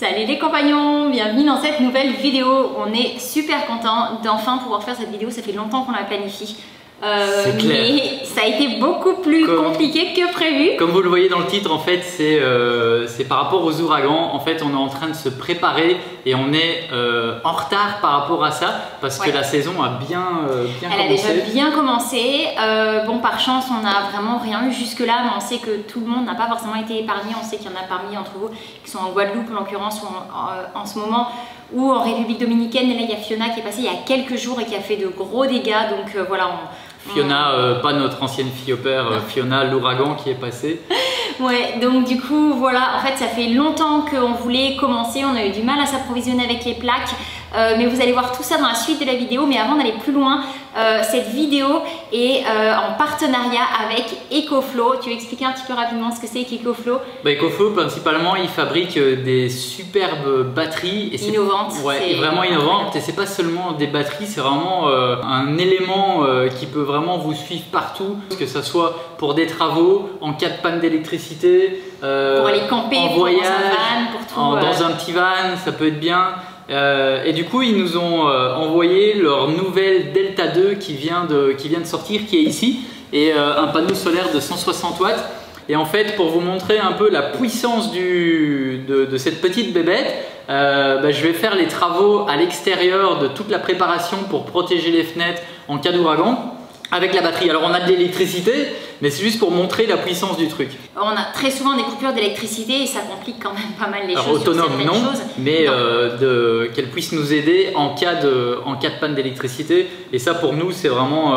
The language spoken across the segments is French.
Salut les compagnons, bienvenue dans cette nouvelle vidéo. On est super content d'enfin pouvoir faire cette vidéo, ça fait longtemps qu'on la planifie. Mais ça a été beaucoup plus compliqué que prévu. Comme vous le voyez dans le titre, en fait, c'est par rapport aux ouragans. En fait, on est en train de se préparer et on est en retard par rapport à ça parce que la saison a bien commencé. Elle a déjà bien commencé. Bon, par chance, on n'a vraiment rien eu jusque-là, mais on sait que tout le monde n'a pas forcément été épargné. On sait qu'il y en a parmi entre vous qui sont en Guadeloupe, en l'occurrence, ou en ce moment, ou en République Dominicaine. Et là, il y a Fiona qui est passée il y a quelques jours et qui a fait de gros dégâts. Donc voilà. Fiona, pas notre ancienne fille au père, Fiona l'ouragan qui est passé. Ouais, donc du coup voilà, en fait ça fait longtemps qu'on voulait commencer, on a eu du mal à s'approvisionner avec les plaques, mais vous allez voir tout ça dans la suite de la vidéo. Mais avant d'aller plus loin, cette vidéo est en partenariat avec EcoFlow. Tu veux expliquer un petit peu rapidement ce que c'est qu'EcoFlow? EcoFlow, principalement, il fabrique des superbes batteries. Innovantes. Ouais, vraiment innovantes. Et c'est pas seulement des batteries, c'est vraiment un élément qui peut vraiment vous suivre partout, que ce soit pour des travaux, en cas de panne d'électricité, pour aller camper, en voyage, dans un petit van, ça peut être bien. Et du coup, ils nous ont envoyé leur nouvelle Delta 2 qui vient de sortir, qui est ici, et un panneau solaire de 160 watts. Et en fait, pour vous montrer un peu la puissance de cette petite bébête, je vais faire les travaux à l'extérieur de toute la préparation pour protéger les fenêtres en cas d'ouragan avec la batterie. Alors on a de l'électricité, mais c'est juste pour montrer la puissance du truc. On a très souvent des coupures d'électricité et ça complique quand même pas mal les choses. Autonome non, mais qu'elle puisse nous aider en cas de panne d'électricité. Et ça pour nous c'est vraiment...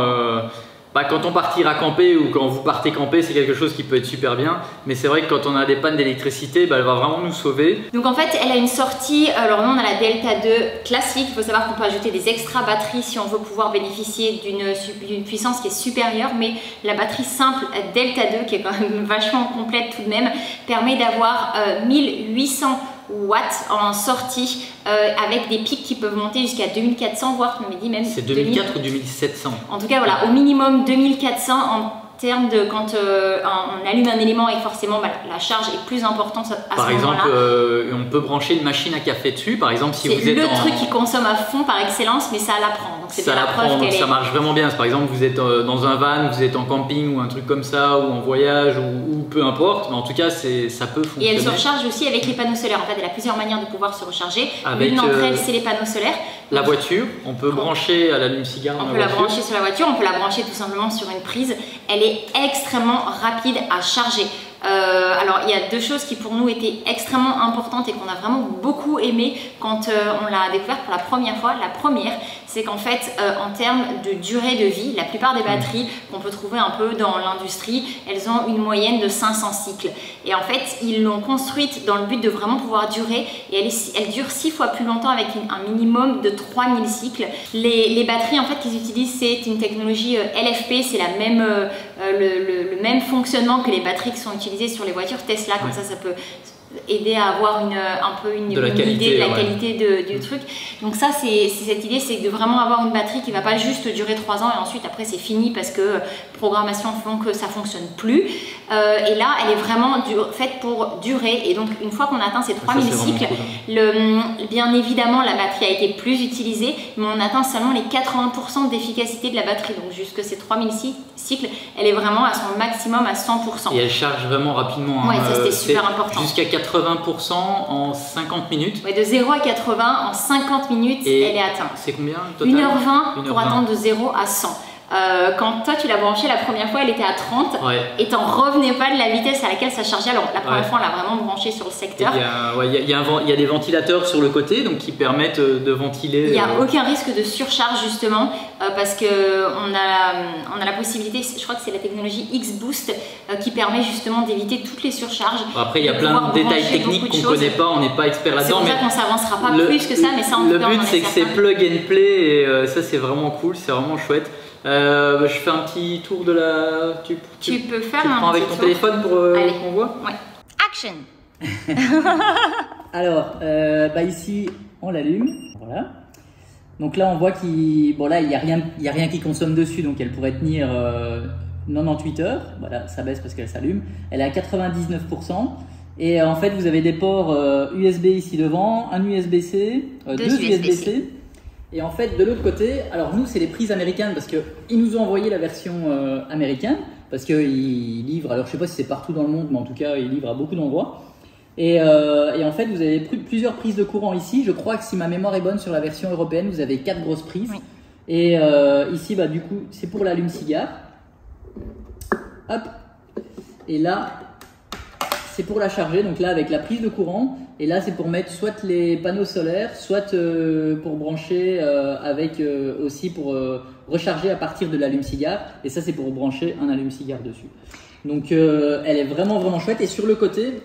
quand on partira camper ou quand vous partez camper, c'est quelque chose qui peut être super bien. Mais c'est vrai que quand on a des pannes d'électricité, elle va vraiment nous sauver. Donc en fait, elle a une sortie, alors nous on a la Delta 2 classique. Il faut savoir qu'on peut ajouter des extra batteries si on veut pouvoir bénéficier d'une puissance qui est supérieure. Mais la batterie simple Delta 2, qui est quand même vachement complète tout de même, permet d'avoir 1800 watts en sortie avec des pics qui peuvent monter jusqu'à 2400 voire tu me dis même. C'est 2004 ou 2700. En tout cas voilà, au minimum 2400 en termes de quand on allume un élément et forcément la charge est plus importante à par ce moment-là. Par exemple, on peut brancher une machine à café dessus, par exemple si vous êtes le truc qui consomme à fond par excellence, mais ça l'apprend. Donc c'est la preuve qu'elle est... Ça marche vraiment bien. Par exemple, vous êtes dans un van, vous êtes en camping ou un truc comme ça, ou en voyage ou peu importe, mais en tout cas ça peut fonctionner. Et elle se recharge aussi avec les panneaux solaires. En fait, elle a plusieurs manières de pouvoir se recharger. L'une d'entre elles, c'est les panneaux solaires. La voiture, on peut brancher à l'allume-cigare. On peut la brancher sur la voiture, on peut la brancher tout simplement sur une prise. Elle est extrêmement rapide à charger. Alors il y a deux choses qui pour nous étaient extrêmement importantes et qu'on a vraiment beaucoup aimé quand on l'a découverte pour la première fois. La première, c'est qu'en fait en termes de durée de vie, la plupart des batteries qu'on peut trouver un peu dans l'industrie, elles ont une moyenne de 500 cycles. Et en fait ils l'ont construite dans le but de vraiment pouvoir durer, et elle dure 6 fois plus longtemps avec un minimum de 3000 cycles. Les batteries en fait qu'ils utilisent, c'est une technologie LFP, c'est le même fonctionnement que les batteries qui sont utilisées sur les voitures Tesla, comme ça peut aider à avoir un peu une idée de la qualité du truc. Donc ça c'est cette idée, c'est de vraiment avoir une batterie qui va pas juste durer 3 ans et ensuite après c'est fini parce que programmation font que ça fonctionne plus. Et là elle est vraiment faite pour durer, et donc une fois qu'on atteint ces 3000 cycles, bien évidemment la batterie a été plus utilisée, mais on atteint seulement les 80% d'efficacité de la batterie. Donc jusque ces 3000 cycles, elle est vraiment à son maximum à 100%. Et elle charge vraiment rapidement. Ouais, ça c'était super important. Jusqu'à 80% en 50 minutes. Ouais, de 0 à 80 en 50 minutes, elle est atteinte. C'est combien total? 1h20 pour atteindre de 0 à 100. Quand toi tu l'as branchée la première fois, elle était à 30 et t'en revenais pas de la vitesse à laquelle ça chargeait. Alors la première fois on l'a vraiment branchée sur le secteur. Il y a des ventilateurs sur le côté donc qui permettent de ventiler. Il n'y a aucun risque de surcharge justement parce que on a la possibilité, je crois que c'est la technologie X-Boost qui permet justement d'éviter toutes les surcharges. Après il y a plein de détails techniques qu'on ne connaît pas, on n'est pas expert là-dedans. C'est pour ça qu'on s'avancera pas plus que ça, mais ça en tout cas, le but c'est que c'est plug and play et ça c'est vraiment cool, c'est vraiment chouette. Je fais un petit tour de la... Tu peux faire tu un prends avec ton téléphone pour qu'on voit. Ouais. Action. Alors, ici, on l'allume. Voilà. Donc là, on voit qu'il... Bon là, il n'y a rien qui consomme dessus, donc elle pourrait tenir 98 heures. Voilà, ça baisse parce qu'elle s'allume. Elle est à 99%. Et en fait, vous avez des ports USB ici devant, un USB-C, deux USB-C. Et en fait, de l'autre côté, alors nous, c'est les prises américaines parce qu'ils nous ont envoyé la version américaine parce qu'ils livrent, alors je sais pas si c'est partout dans le monde, mais en tout cas, ils livrent à beaucoup d'endroits. Et en fait, vous avez plusieurs prises de courant ici. Je crois que si ma mémoire est bonne sur la version européenne, vous avez 4 grosses prises. Oui. Et ici, bah, du coup, c'est pour l'allume-cigare. Hop. Et là, c'est pour la charger. Donc là, avec la prise de courant. Et là, c'est pour mettre soit les panneaux solaires, soit pour brancher aussi pour recharger à partir de l'allume-cigare. Et ça, c'est pour brancher un allume-cigare dessus. Donc, elle est vraiment, vraiment chouette. Et sur le côté,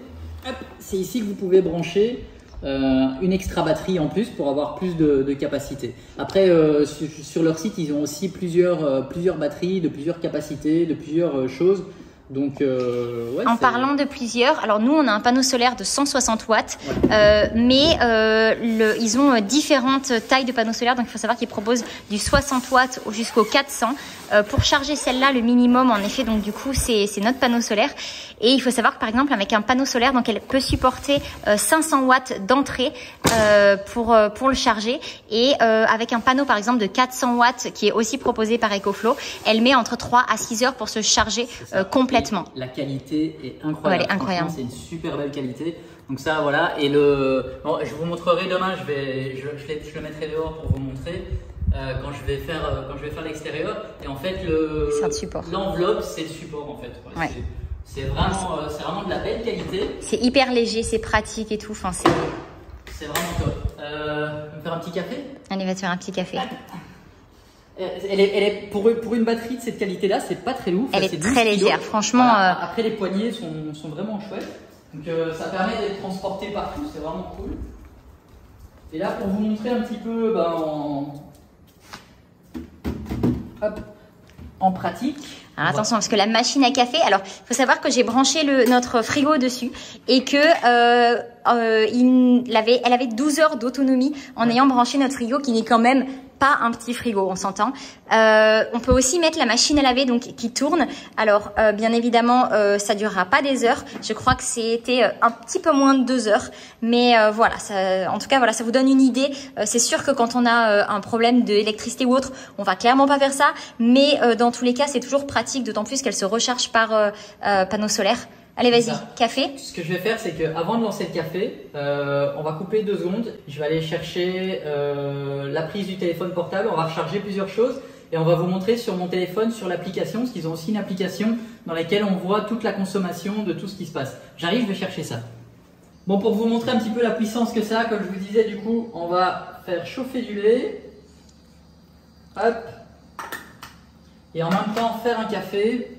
c'est ici que vous pouvez brancher une extra batterie en plus pour avoir plus de capacité. Après, sur leur site, ils ont aussi plusieurs batteries de plusieurs capacités, de plusieurs choses. Donc, ouais, en parlant de plusieurs, alors nous on a un panneau solaire de 160 watts, mais ils ont différentes tailles de panneaux solaires, donc il faut savoir qu'ils proposent du 60 watts jusqu'au 400. Pour charger celle-là, le minimum en effet, donc du coup c'est notre panneau solaire. Et il faut savoir que par exemple avec un panneau solaire, donc elle peut supporter 500 watts d'entrée pour le charger. Et avec un panneau par exemple de 400 watts qui est aussi proposé par EcoFlow, elle met entre 3 à 6 heures pour se charger complètement. La qualité est incroyable. Ouais, elle est incroyable. C'est une super belle qualité. Donc ça, voilà. Et bon, je vous montrerai demain. Je le mettrai dehors pour vous montrer quand je vais faire l'extérieur. Et en fait, l'enveloppe, c'est le support en fait. Ouais. C'est vraiment de la belle qualité. C'est hyper léger, c'est pratique et tout. Enfin, c'est vraiment top. On va faire un petit café. Allez, va te faire un petit café. Elle est pour une batterie de cette qualité-là, c'est pas très lourd. Elle est très légère, franchement. Voilà. Après, les poignées sont vraiment chouettes. Donc, ça permet d'être transporté partout, c'est vraiment cool. Et là, pour vous montrer un petit peu en pratique. Alors attention, parce que la machine à café, alors il faut savoir que j'ai branché notre frigo dessus et que elle avait 12 heures d'autonomie en ayant branché notre frigo qui n'est quand même pas un petit frigo, on s'entend. On peut aussi mettre la machine à laver donc qui tourne. Alors bien évidemment, ça durera pas des heures. Je crois que c'était un petit peu moins de 2 heures, mais voilà. En tout cas, voilà, ça vous donne une idée. C'est sûr que quand on a un problème d'électricité ou autre, on va clairement pas faire ça. Mais dans tous les cas, c'est toujours pratique, d'autant plus qu'elle se recharge par panneau solaire. Allez, vas-y, café. Ce que je vais faire, c'est qu'avant de lancer le café, on va couper 2 secondes. Je vais aller chercher la prise du téléphone portable. On va recharger plusieurs choses et on va vous montrer sur mon téléphone, sur l'application, parce qu'ils ont aussi une application dans laquelle on voit toute la consommation de tout ce qui se passe. J'arrive, je vais chercher ça. Bon, pour vous montrer un petit peu la puissance que ça a, comme je vous disais, du coup, on va faire chauffer du lait. Hop. Et en même temps, faire un café.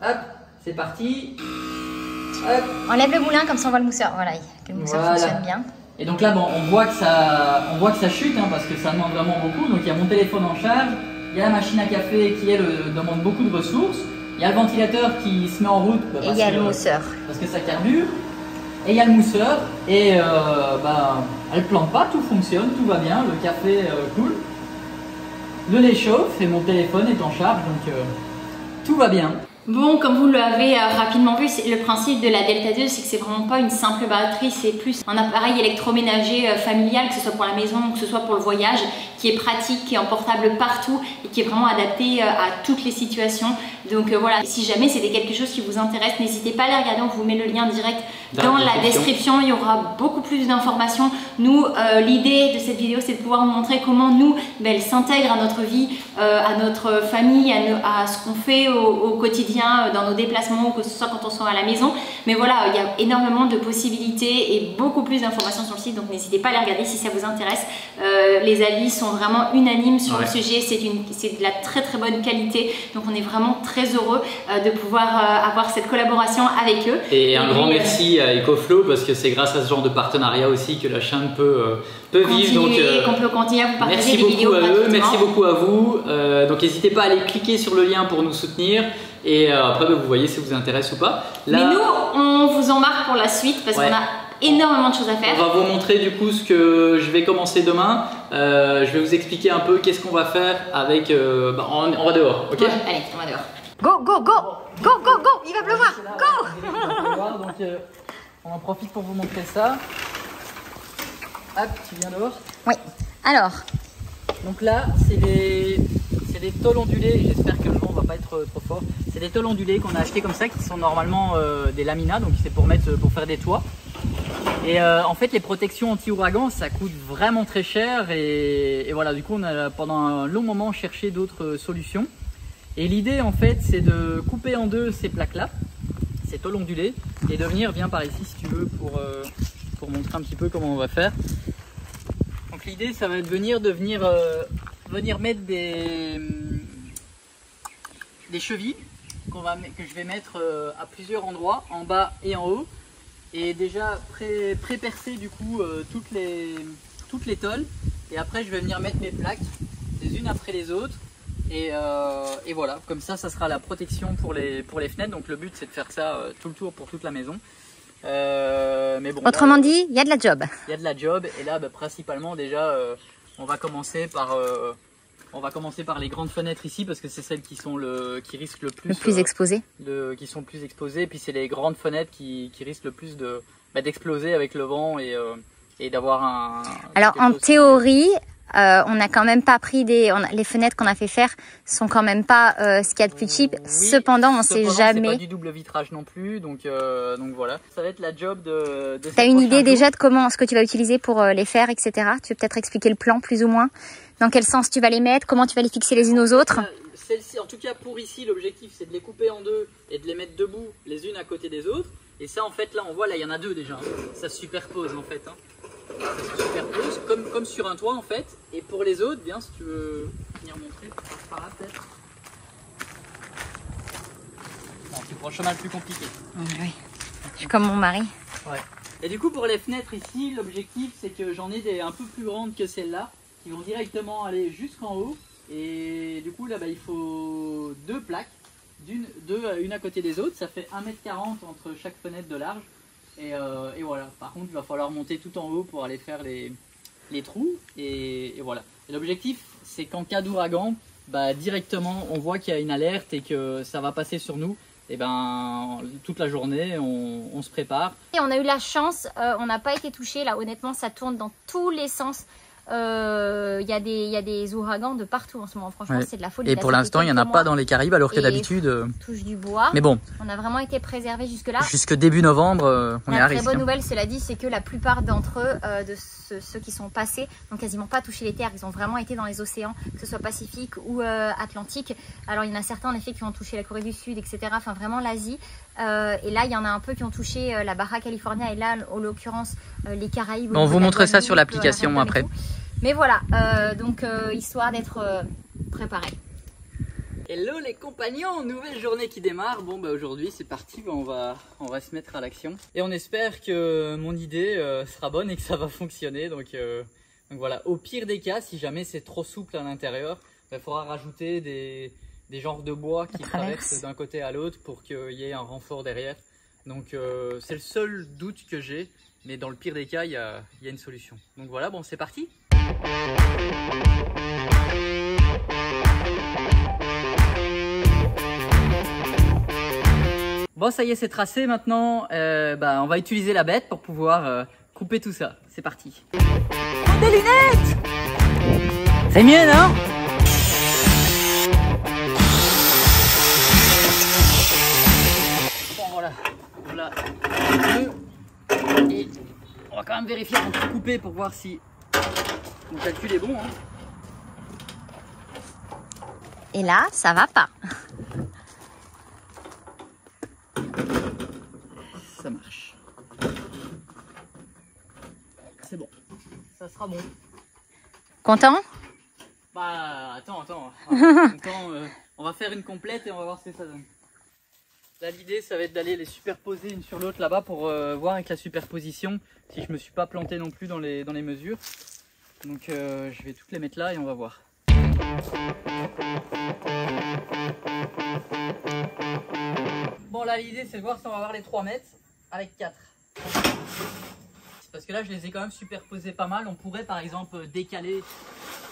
Hop, c'est parti. Hop. Enlève le moulin, comme ça on voit le mousseur. Voilà, que le mousseur fonctionne bien. Et donc là, bon, on voit que ça chute parce que ça demande vraiment beaucoup. Donc il y a mon téléphone en charge, il y a la machine à café qui elle demande beaucoup de ressources. Il y a le ventilateur qui se met en route. Et il y a le mousseur. Parce que ça carbure. Et il y a le mousseur. Et elle plante pas, tout fonctionne, tout va bien. Le café coule. Le lait chauffe et mon téléphone est en charge. Donc tout va bien. Bon, comme vous l'avez rapidement vu, le principe de la Delta 2, c'est que c'est vraiment pas une simple batterie, c'est plus un appareil électroménager familial, que ce soit pour la maison ou que ce soit pour le voyage, qui est pratique, qui est emportable partout et qui est vraiment adapté à toutes les situations. Donc voilà, si jamais c'était quelque chose qui vous intéresse, n'hésitez pas à aller regarder, on vous met le lien direct dans la description. Il y aura beaucoup plus d'informations. Nous, l'idée de cette vidéo, c'est de pouvoir vous montrer comment nous, elle s'intègre à notre vie, à notre famille, à ce qu'on fait au quotidien, dans nos déplacements, ou que ce soit quand on sort à la maison. Mais voilà, il y a énormément de possibilités et beaucoup plus d'informations sur le site, donc n'hésitez pas à les regarder si ça vous intéresse. Les avis sont vraiment unanimes sur le sujet, c'est de la très très bonne qualité, donc on est vraiment très heureux de pouvoir avoir cette collaboration avec eux. Et un grand merci à EcoFlow, parce que c'est grâce à ce genre de partenariat aussi que la chaîne peut vivre. Donc qu'on peut continuer à vous partager merci des vidéos beaucoup à eux, gratuitement. merci beaucoup à vous. Donc n'hésitez pas à aller cliquer sur le lien pour nous soutenir. Et après, vous voyez si ça vous intéresse ou pas. Là, mais nous, on vous en marque pour la suite parce qu'on a énormément de choses à faire. On va vous montrer du coup ce que je vais commencer demain. Je vais vous expliquer un peu qu'est-ce qu'on va faire avec… on va dehors, ok? Ouais, allez, on va dehors. Go, go, go, go, go, go, il va pleuvoir, go. Donc on en profite pour vous montrer ça. Hop, tu viens dehors. Oui, alors. Donc là, c'est des tôles ondulées, j'espère que le vent va pas être trop fort. C'est des tôles ondulées qu'on a achetées comme ça, qui sont normalement des laminats, donc c'est pour faire des toits. Et en fait, les protections anti-ouragan, ça coûte vraiment très cher. Et voilà, du coup, on a pendant un long moment cherché d'autres solutions. Et l'idée, en fait, c'est de couper en deux ces plaques-là, ces tôles ondulées, et de venir, viens par ici si tu veux, pour montrer un petit peu comment on va faire. Donc l'idée, ça va être de venir mettre des chevilles que je vais mettre à plusieurs endroits, en bas et en haut. Et déjà pré-percer du coup toutes les tôles. Et après je vais venir mettre mes plaques les unes après les autres. Et voilà, comme ça sera la protection pour les fenêtres. Donc le but c'est de faire ça tout le tour pour toute la maison. Mais bon, autrement dit, il y a de la job. Il y a de la job. Et là principalement déjà on va commencer par les grandes fenêtres ici parce que c'est celles qui risquent le plus exposées. Qui sont plus exposées. Et puis c'est les grandes fenêtres qui risquent le plus d'exploser avec le vent et d'avoir un... Alors en théorie, on n'a quand même pas pris les fenêtres qu'on a fait faire sont quand même pas ce qu'il y a de plus cheap. Oui, cependant, on sait jamais. C'est pas du double vitrage non plus, donc voilà. Ça va être la job de T'as une idée déjà de ce que tu vas utiliser pour les faire, etc. Tu veux peut-être expliquer le plan plus ou moins? Dans quel sens tu vas les mettre? Comment tu vas les fixer les unes aux autres? Celle-ci, en tout cas pour ici, l'objectif c'est de les couper en deux et de les mettre debout les unes à côté des autres. Et ça en fait là on voit, là il y en a deux déjà. Ça se superpose en fait. Hein. Ça se superpose comme sur un toit en fait. Et pour les autres, bien si tu veux venir montrer, par là peut-être. Non, tu prends le chemin le plus compliqué. Oui, je suis comme mon mari. Ouais. Et du coup pour les fenêtres ici, l'objectif c'est que j'en ai des un peu plus grandes que celle-là, qui vont directement aller jusqu'en haut. Et du coup là il faut deux plaques, une à côté des autres. Ça fait 1,40 m entre chaque fenêtre de large. Et voilà, par contre il va falloir monter tout en haut pour aller faire les trous et voilà. L'objectif c'est qu'en cas d'ouragan, directement on voit qu'il y a une alerte et que ça va passer sur nous. Et toute la journée on se prépare. Et on a eu la chance, on n'a pas été touché là, honnêtement ça tourne dans tous les sens. Il y a des ouragans de partout en ce moment, franchement c'est de la folie. Et pour l'instant il n'y en a pas dans les Caraïbes alors que d'habitude touche du bois. Mais bon, on a vraiment été préservés jusque là. Jusque début novembre on est à risque. La très bonne nouvelle cela dit c'est que la plupart d'entre eux, de ceux qui sont passés, n'ont quasiment pas touché les terres. Ils ont vraiment été dans les océans, que ce soit Pacifique ou Atlantique. Alors il y en a certains en effet qui ont touché la Corée du Sud, etc. Enfin vraiment l'Asie. Et là il y en a un peu qui ont touché la Baja California et là en l'occurrence les Caraïbes. On vous montre ça sur l'application après. Mais voilà, donc histoire d'être préparé. Hello les compagnons, nouvelle journée qui démarre. Bon aujourd'hui c'est parti, on va se mettre à l'action. Et on espère que mon idée sera bonne et que ça va fonctionner. Donc voilà, au pire des cas, si jamais c'est trop souple à l'intérieur, il faudra rajouter des genres de bois qui traversent d'un côté à l'autre pour qu'il y ait un renfort derrière. Donc c'est le seul doute que j'ai, mais dans le pire des cas, il y a une solution. Donc voilà, bon c'est parti. Bon ça y est c'est tracé maintenant, on va utiliser la bête pour pouvoir couper tout ça. C'est parti. Des lunettes. C'est mieux non? Bon voilà, et on va quand même vérifier avant de couper pour voir si mon calcul est bon. Hein. Et là, ça va pas. Ça marche. C'est bon. Ça sera bon. Content? Attends. On va faire une complète et on va voir ce que ça donne. Là, l'idée, ça va être d'aller les superposer une sur l'autre là-bas pour voir avec la superposition si je me suis pas planté non plus dans les mesures. Donc, je vais toutes les mettre là et on va voir. Bon, là, l'idée, c'est de voir si on va avoir les 3 mètres avec 4. Parce que là, je les ai quand même superposés pas mal. On pourrait, par exemple, décaler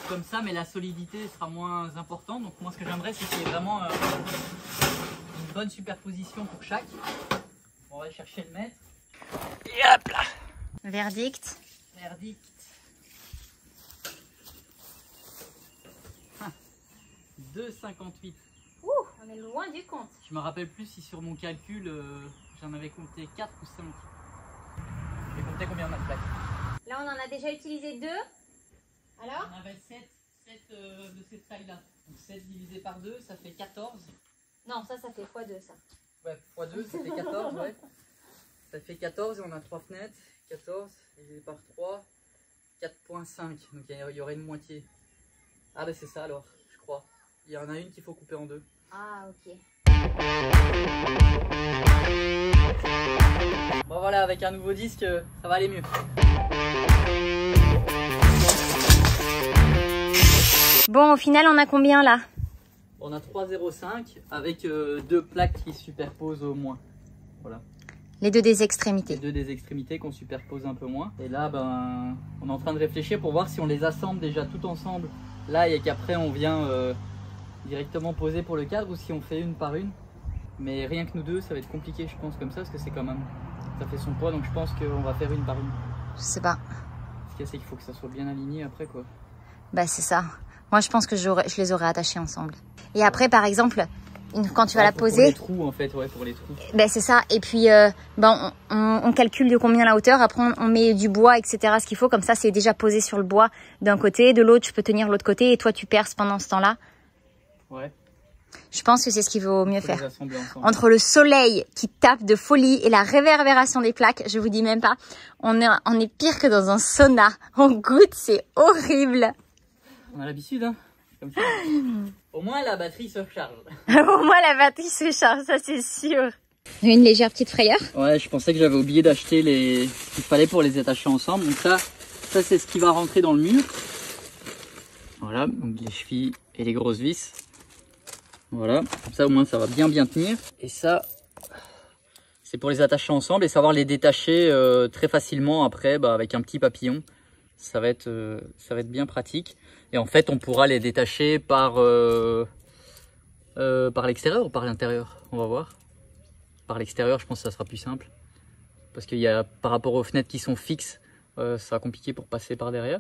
comme ça, mais la solidité sera moins importante. Donc, moi, ce que j'aimerais, c'est qu'il y ait vraiment bonne superposition pour chaque. On va aller chercher le mètre. Et hop là. Verdict. Verdict. 2,58. Ouh, on est loin du compte. Je me rappelle plus si sur mon calcul, j'en avais compté 4 ou 5. J'ai compté combien on a de plaques? Là, on en a déjà utilisé 2. Alors? On avait 7 de cette taille-là. Donc 7 divisé par 2, ça fait 14. Non, ça fait x2, ça. Ouais, x2, ça fait 14, ouais. Ça fait 14 et on a 3 fenêtres. 14 divisé par 3, 4,5. Donc il y aurait une moitié. Ah bah c'est ça alors, je crois. Il y en a une qu'il faut couper en 2. Ah, ok. Bon voilà, avec un nouveau disque, ça va aller mieux. Bon, au final, on a combien là? On a 3,05 avec 2 plaques qui se superposent au moins. Voilà. Les 2 des extrémités. Les 2 des extrémités qu'on superpose un peu moins. Et là, ben, on est en train de réfléchir pour voir si on les assemble déjà tout ensemble. Là, et qu'après on vient directement poser pour le cadre ou si on fait une par une. Mais rien que nous deux, ça va être compliqué, je pense, comme ça, parce que c'est quand même, ça fait son poids, donc je pense qu'on va faire une par une. Je sais pas. Ce qu'il y a, c'est qu'il faut que ça soit bien aligné après, quoi. Bah, c'est ça. Moi, je pense que je les aurais attachés ensemble. Et après, par exemple, quand tu vas la poser... Pour les trous, en fait, ouais, pour les trous. Ben, c'est ça. Et puis, ben, on calcule de combien la hauteur. Après, on met du bois, etc. Ce qu'il faut. Comme ça, c'est déjà posé sur le bois d'un côté. De l'autre, tu peux tenir l'autre côté. Et toi, tu perces pendant ce temps-là. Ouais. Je pense que c'est ce qu'il vaut mieux faire. Entre le soleil qui tape de folie et la réverbération des plaques, je vous dis même pas, on est pire que dans un sauna. On goûte, c'est horrible. On a l'habitude, hein. Comme ça. Au moins la batterie se charge. Au moins la batterie se charge, ça c'est sûr. Une légère petite frayeur. Ouais, je pensais que j'avais oublié d'acheter ce qu'il fallait pour les attacher ensemble. Donc ça c'est ce qui va rentrer dans le mur. Voilà, donc les chevilles et les grosses vis. Voilà, comme ça au moins ça va bien tenir. Et ça, c'est pour les attacher ensemble et savoir les détacher très facilement après avec un petit papillon. Ça va être bien pratique. Et en fait, on pourra les détacher par l'extérieur ou par l'intérieur. On va voir. Par l'extérieur, je pense que ça sera plus simple. Parce qu'il y a, par rapport aux fenêtres qui sont fixes, ça sera compliqué pour passer par derrière.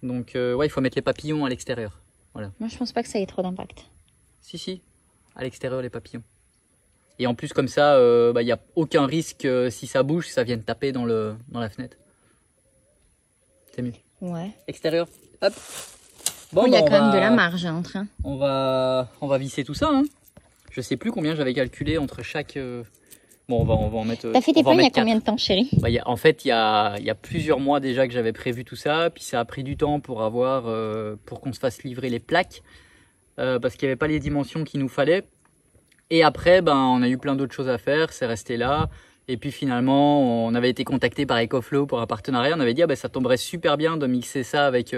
Donc, ouais, il faut mettre les papillons à l'extérieur. Voilà. Moi, je pense pas que ça ait trop d'impact. Si, à l'extérieur, les papillons. Et en plus, comme ça, il n'y a aucun risque, si ça bouge, ça vienne taper dans la fenêtre. C'est mieux. Ouais. Extérieur, hop. Bon, il y a quand même de la marge entre. Hein. On va visser tout ça. Hein. Je sais plus combien j'avais calculé entre chaque. Bon, on va en mettre. T'as fait tes plans il y a combien de temps, chérie? En fait, il y a plusieurs mois déjà que j'avais prévu tout ça. Puis ça a pris du temps pour pour qu'on se fasse livrer les plaques. Parce qu'il n'y avait pas les dimensions qu'il nous fallait. Et après, on a eu plein d'autres choses à faire. C'est resté là. Et puis finalement, on avait été contacté par EcoFlow pour un partenariat. On avait dit ça tomberait super bien de mixer ça avec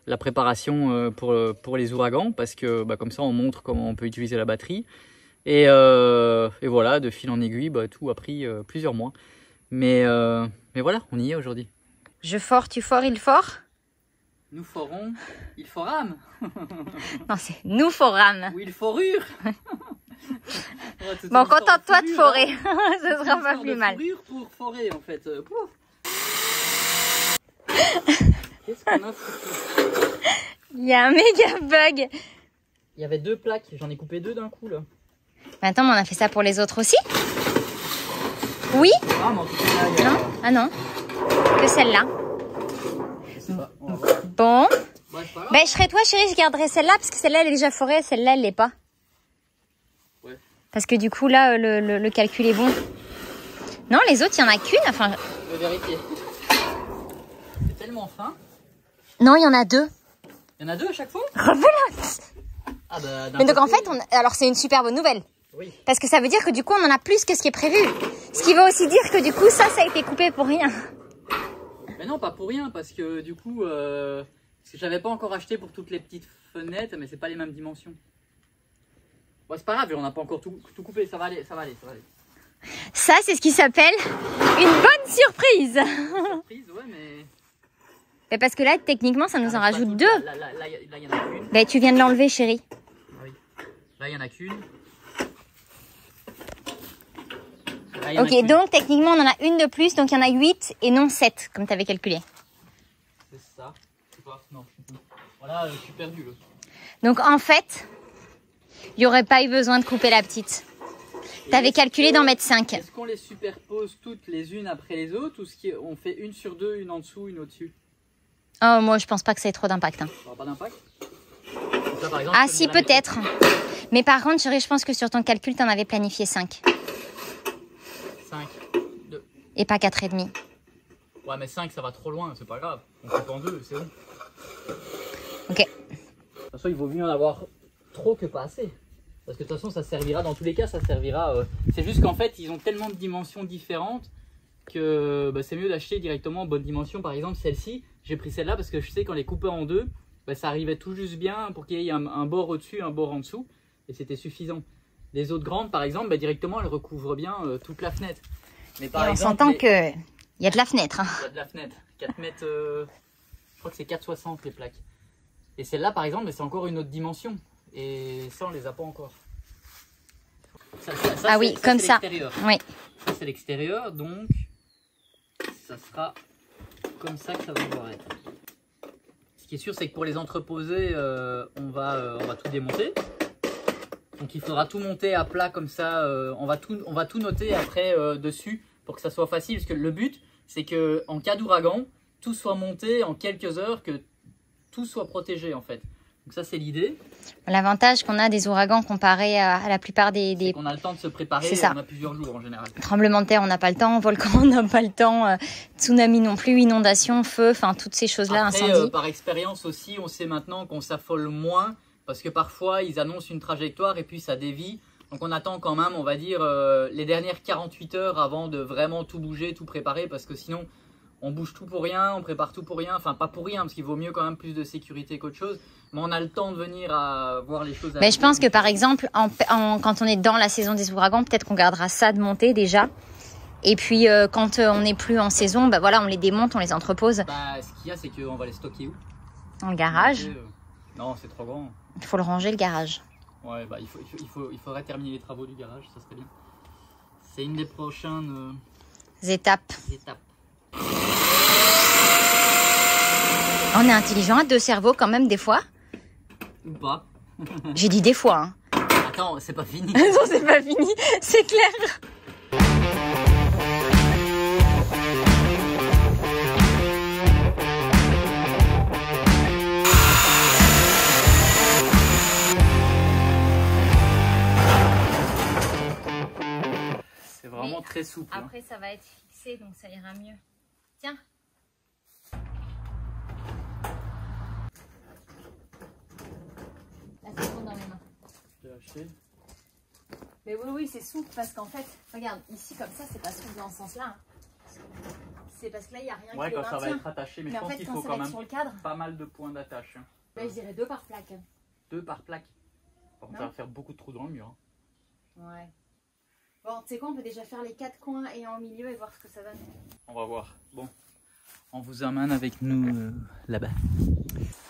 la préparation pour les ouragans. Parce que comme ça, on montre comment on peut utiliser la batterie. Et voilà, de fil en aiguille, tout a pris plusieurs mois. Mais voilà, on y est aujourd'hui. Je fore, tu fores, il fore. Nous forons, il forâme. Non, c'est nous forâme. Ou il forure. Bon, contente-toi de forer, ce sera pas plus mal. Pour forer en fait. Qu'est-ce qu'on a foutu? Il y a un méga bug. Il y avait 2 plaques, j'en ai coupé 2 d'un coup là. Mais attends, mais on a fait ça pour les autres aussi? Oui? Ah, mais en tout cas, non? Ah non, que celle-là. Je sais pas. Bon. Je serais toi chérie, je garderais celle-là parce que celle-là elle est déjà forée, celle-là elle l'est pas. Ouais. Parce que du coup là le calcul est bon. Non, les autres il y en a qu'une, enfin. Je vais vérifier. C'est tellement fin. Non, il y en a 2. Il y en a 2 à chaque fois? Rebelote. Ah mais donc en fait, alors c'est une super bonne nouvelle. Oui. Parce que ça veut dire que du coup on en a plus que ce qui est prévu. Ce qui veut aussi dire que du coup ça a été coupé pour rien. Mais non, pas pour rien, parce que du coup, parce que j'avais pas encore acheté pour toutes les petites fenêtres, mais c'est pas les mêmes dimensions. Bon, c'est pas grave, on n'a pas encore tout coupé, ça va aller. Ça, c'est ce qui s'appelle une bonne surprise. Surprise, ouais, mais parce que là, techniquement, ça nous en rajoute 2. Là, il y en a qu'une. Tu viens de l'enlever, chérie. Ah oui. Là, il y en a qu'une. il y en a Ok, qu'une. donc techniquement on en a une de plus, donc il y en a 8 et non 7, comme tu avais calculé. C'est ça. C'est quoi? Non, je sais plus. Voilà, je suis perdu là. Donc en fait, il n'y aurait pas eu besoin de couper la petite. Tu avais calculé d'en mettre 5. Est-ce qu'on les superpose toutes les unes après les autres ou on fait une sur deux, une en dessous, une au-dessus? Oh, moi je pense pas que ça ait trop d'impact. Hein. Ça n'aura pas d'impact? Ça, par exemple, Ah je peux si, venir la mettre peut-être. Mais par contre, chérie, je pense que sur ton calcul, tu en avais planifié 5. 5, 2. Et pas 4,5. Ouais, mais 5, ça va trop loin, c'est pas grave. On coupe en deux, c'est bon. Ok. De toute façon, il vaut mieux en avoir trop que pas assez. Parce que de toute façon, ça servira, dans tous les cas, ça servira. C'est juste qu'en fait, ils ont tellement de dimensions différentes que bah, c'est mieux d'acheter directement en bonne dimension. Par exemple, celle-ci, j'ai pris celle-là parce que je sais qu'en les coupant en deux, bah, ça arrivait tout juste bien pour qu'il y ait un bord au-dessus, un bord en dessous. Et c'était suffisant. Les autres grandes, par exemple, bah, directement, elles recouvrent bien toute la fenêtre. Mais par Et on exemple, s'entend que il y a de la fenêtre. Hein. il y a de la fenêtre. 4 mètres, je crois que c'est 4,60 les plaques. Et celle-là, par exemple, c'est encore une autre dimension. Et ça, on les a pas encore. Ça, Ah oui, comme ça. Oui. Ça, c'est l'extérieur, donc ça sera comme ça que ça va devoir être. Ce qui est sûr, c'est que pour les entreposer, on va tout démonter. Donc il faudra tout monter à plat comme ça. On va tout noter après dessus pour que ça soit facile. Parce que le but, c'est que en cas d'ouragan, tout soit monté en quelques heures, que tout soit protégé en fait. Donc ça, c'est l'idée. L'avantage qu'on a des ouragans comparé à la plupart des On a le temps de se préparer. C'est ça. On a plusieurs jours en général. tremblements de terre, on n'a pas le temps. Volcan, on n'a pas le temps. Tsunami non plus. Inondation, feu, enfin toutes ces choses-là, Après, incendie. par expérience aussi, on sait maintenant qu'on s'affole moins parce que parfois ils annoncent une trajectoire et puis ça dévie. Donc on attend quand même, on va dire, les dernières 48 heures avant de vraiment tout bouger, tout préparer, parce que sinon on bouge tout pour rien, on prépare tout pour rien. Enfin, pas pour rien, parce qu'il vaut mieux quand même plus de sécurité qu'autre chose. Mais on a le temps de venir à voir les choses. Mais je pense que par exemple, quand on est dans la saison des ouragans, peut-être qu'on gardera ça de monter déjà. Et puis quand on n'est plus en saison, bah voilà, on les démonte, on les entrepose Bah, ce qu'il y a, c'est qu'on va les stocker où? dans le garage. Non, c'est trop grand. Il faut le ranger, le garage. Ouais, bah il faudrait terminer les travaux du garage, ça serait bien. C'est une des prochaines Étapes. étapes. On est intelligent à 2 cerveaux quand même des fois. Ou pas. J'ai dit des fois. Hein. Attends, c'est pas fini. Non, c'est pas fini, c'est clair. C'est vraiment très souple. Hein. Après, ça va être fixé, donc ça ira mieux. Tiens. Là, c'est bon dans mes mains. J'ai lâché. Mais oui, c'est souple parce qu'en fait, regarde, ici comme ça, c'est pas souple dans ce sens-là. Hein. C'est parce que là, il n'y a rien Ouais, qui le quand ça va maintient. être attaché, mais je en pense fait, qu'il quand faut ça quand va être même sur le cadre, pas mal de points d'attache. Hein. là, je dirais 2 par plaque. 2 par plaque. Par contre, ça Non. va faire beaucoup de trous dans le mur. Hein. Ouais. Bon, tu sais quoi, on peut déjà faire les 4 coins et en milieu et voir ce que ça donne. On va voir. Bon, on vous emmène avec nous là-bas.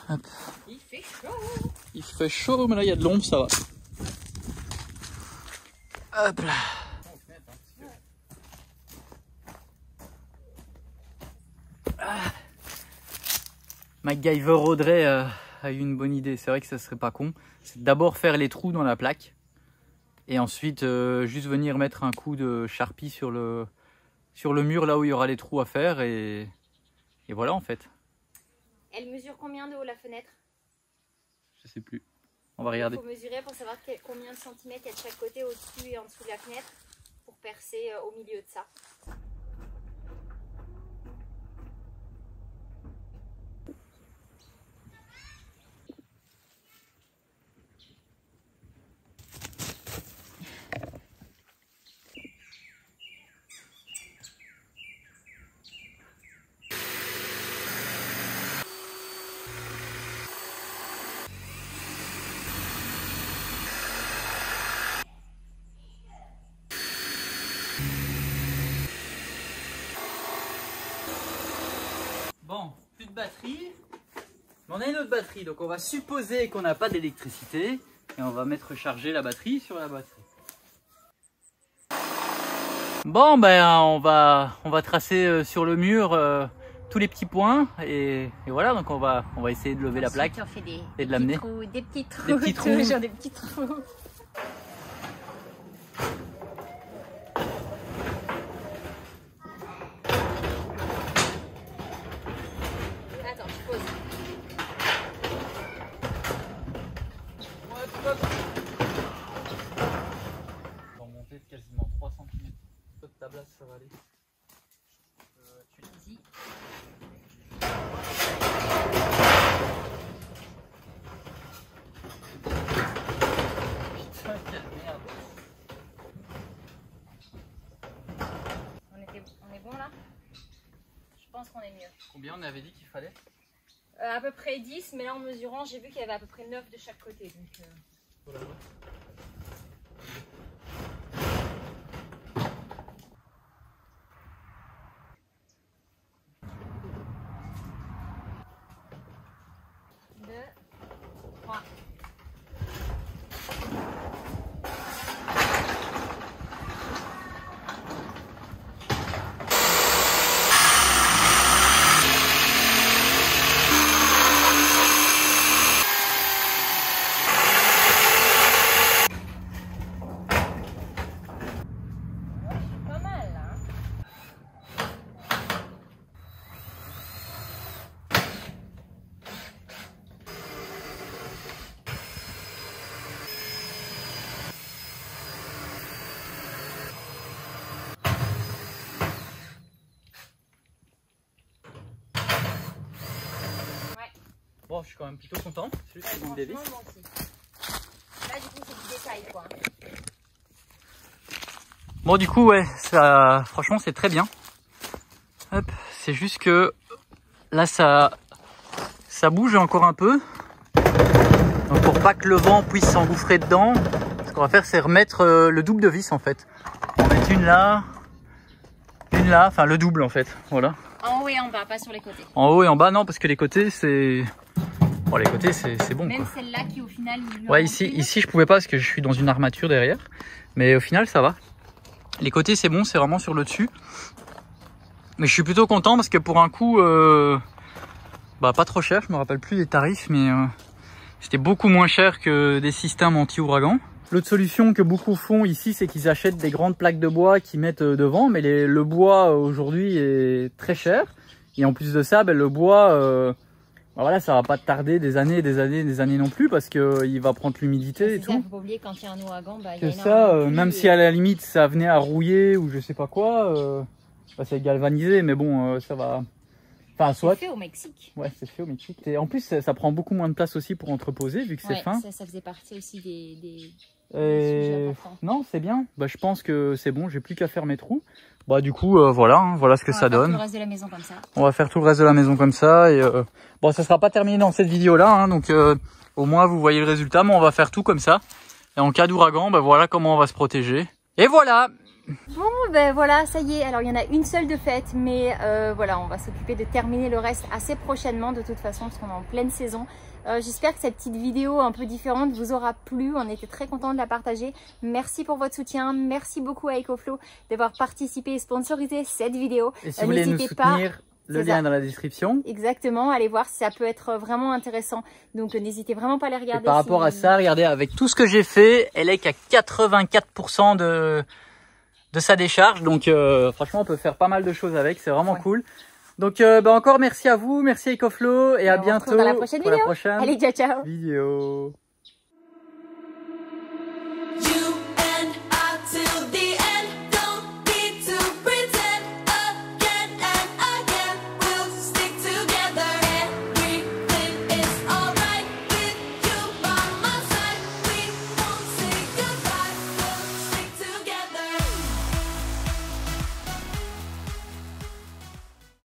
Hop. Il fait chaud. Il fait chaud, mais là il y a de l'ombre, ça va. Hop là. Ah. MacGyver Audrey a eu une bonne idée. C'est vrai que ça serait pas con. C'est d'abord faire les trous dans la plaque et ensuite juste venir mettre un coup de Sharpie sur le mur là où il y aura les trous à faire et voilà en fait. Elle mesure combien de haut la fenêtre? Je sais plus. On va regarder. Il faut mesurer pour savoir combien de centimètres il y a de chaque côté, au-dessus et en dessous de la fenêtre, pour percer au milieu de ça. Bon, plus de batterie. Mais on a une autre batterie, donc on va supposer qu'on n'a pas d'électricité et on va mettre recharger la batterie sur la batterie. Bon, ben on va tracer sur le mur tous les petits points et voilà, donc on va essayer de lever la plaque et de l'amener. Des petits trous, des petits trous. toujours des petits trous. Attends, je pose. On va monter de quasiment 3 cm. De tablasse, ça va aller. Vas-y. Putain, quelle merde. On est bon là? Je pense qu'on est mieux. Combien on avait dit qu'il fallait? À peu près 10, mais là en mesurant, j'ai vu qu'il y avait à peu près 9 de chaque côté. Donc, Voilà. pas mal là. Bon, je suis quand même plutôt content. C'est juste une dévisse. Là, du coup, c'est du détail quoi. Bon, du coup, ouais, ça, franchement, c'est très bien. Hop, c'est juste que là, ça bouge encore un peu. Donc, pour pas que le vent puisse s'engouffrer dedans, ce qu'on va faire, c'est remettre le double de vis en fait. On va mettre une là, enfin le double en fait. Voilà. En haut et en bas, pas sur les côtés. En haut et en bas, non, parce que les côtés, c'est. Bon, les côtés, c'est bon. Même quoi. celle-là qui, au final, il lui Ouais, en ici, je pouvais pas parce que je suis dans une armature derrière. Mais au final, ça va. Les côtés, c'est bon, c'est vraiment sur le dessus. Mais je suis plutôt content parce que pour un coup, bah, pas trop cher. Je me rappelle plus des tarifs, mais c'était beaucoup moins cher que des systèmes anti-ouragan. L'autre solution que beaucoup font ici, c'est qu'ils achètent des grandes plaques de bois qu'ils mettent devant. Mais le bois aujourd'hui est très cher. Et en plus de ça, ben, le bois... bah voilà, ça va pas tarder des années non plus parce que il va prendre l'humidité et tout. Il faut pas oublier quand il y a un ouragan, bah, il y a Que ça, énormément de même pluie si à la limite ça venait à rouiller ou je sais pas quoi, bah, c'est galvanisé, mais bon, ça va. Enfin, soit. C'est fait au Mexique. Ouais, c'est fait au Mexique. Et en plus, ça prend beaucoup moins de place aussi pour entreposer vu que c'est fin. Ça faisait partie aussi des Et... sujets importants. Non, c'est bien. Bah, je pense que c'est bon. J'ai plus qu'à faire mes trous. Bah du coup voilà, hein, voilà ce que ça donne. On va faire tout le reste de la maison comme ça. On va faire tout le reste de la maison comme ça et bon, ça sera pas terminé dans cette vidéo là, hein, donc au moins vous voyez le résultat, mais on va faire tout comme ça. Et en cas d'ouragan, bah voilà comment on va se protéger. Et voilà. Bon ben voilà, ça y est, alors il y en a une seule de faite, mais voilà, on va s'occuper de terminer le reste assez prochainement de toute façon parce qu'on est en pleine saison. J'espère que cette petite vidéo un peu différente vous aura plu, on était très contents de la partager. Merci pour votre soutien, merci beaucoup à EcoFlow d'avoir participé et sponsorisé cette vidéo. Et si vous voulez nous soutenir, le lien est dans la description. Exactement, allez voir si ça peut être vraiment intéressant, donc n'hésitez vraiment pas à les regarder. Et par rapport à ça, regardez, avec tout ce que j'ai fait, elle est qu'à 84% de sa décharge, donc franchement on peut faire pas mal de choses avec, c'est vraiment cool. Donc bah encore merci à vous, merci à EcoFlow et à bientôt dans la prochaine pour vidéo. la prochaine Allez, ciao ciao vidéo.